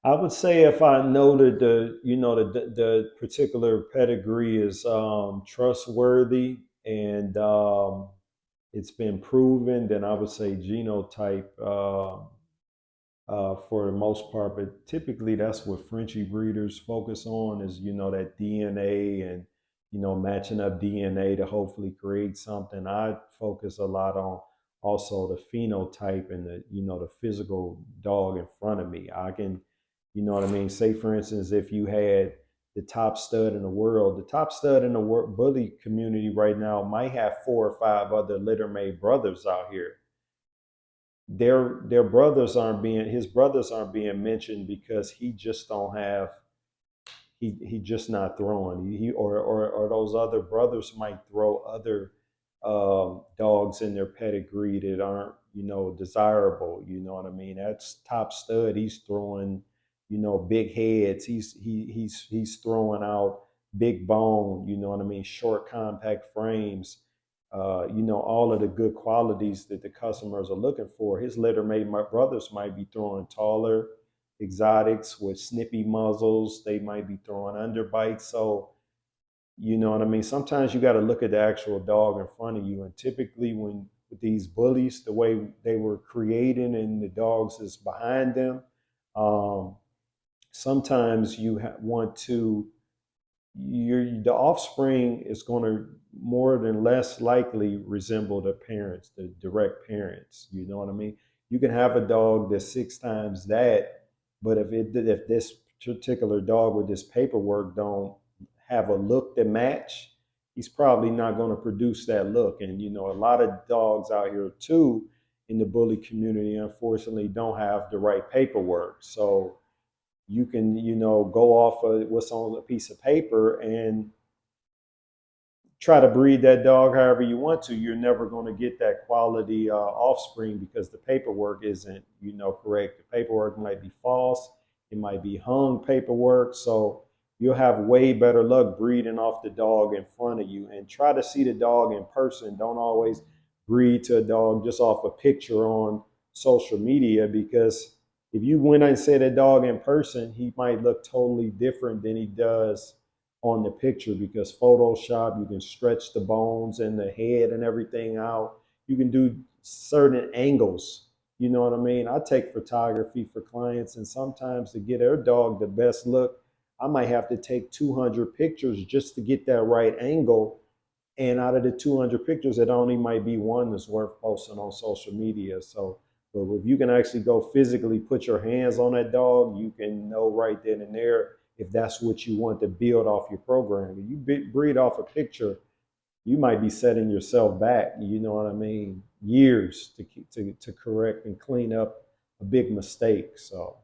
I would say if I know that the particular pedigree is trustworthy and it's been proven, then I would say genotype for the most part. But typically, that's what Frenchie breeders focus on is that DNA and matching up DNA to hopefully create something. I focus a lot on also the phenotype and the the physical dog in front of me. I can, what I mean. Say for instance, if you had the top stud in the world, the top stud in the bully community right now might have four or five other litter mate brothers out here. Their brothers aren't being his brothers aren't being mentioned because he just don't have he just not throwing. Or those other brothers might throw other dogs in their pedigree that aren't desirable. You know what I mean? That's top stud. He's throwing big heads. He's throwing out big bone. You know what I mean? Short compact frames. All of the good qualities that the customers are looking for. His litter mate my brothers might be throwing taller exotics with snippy muzzles. They might be throwing underbites. So, you know what I mean? Sometimes you got to look at the actual dog in front of you. And typically, when with these bullies, the way they were created and the dogs is behind them, um, sometimes you want to the offspring is going to more than less likely resemble the parents, the direct parents. You know what I mean? You can have a dog that's six times that, but if this particular dog with this paperwork don't have a look that match, he's probably not going to produce that look. And a lot of dogs out here too in the bully community, unfortunately, don't have the right paperwork. So you can go off of what's on a piece of paper and try to breed that dog however you want to. You're never going to get that quality offspring because the paperwork isn't correct. The paperwork might be false. It might be hung paperwork. So you'll have way better luck breeding off the dog in front of you. And try to see the dog in person. Don't always breed to a dog just off a picture on social media, because if you went and said a dog in person, he might look totally different than he does on the picture, because Photoshop, you can stretch the bones and the head and everything out. You can do certain angles. You know what I mean? I take photography for clients, and sometimes to get their dog the best look, I might have to take 200 pictures just to get that right angle. And out of the 200 pictures, it only might be one that's worth posting on social media. So, but if you can actually go physically put your hands on that dog, you can know right then and there if that's what you want to build off your program. If you breed off a picture, you might be setting yourself back. You know what I mean? Years to correct and clean up a big mistake. So.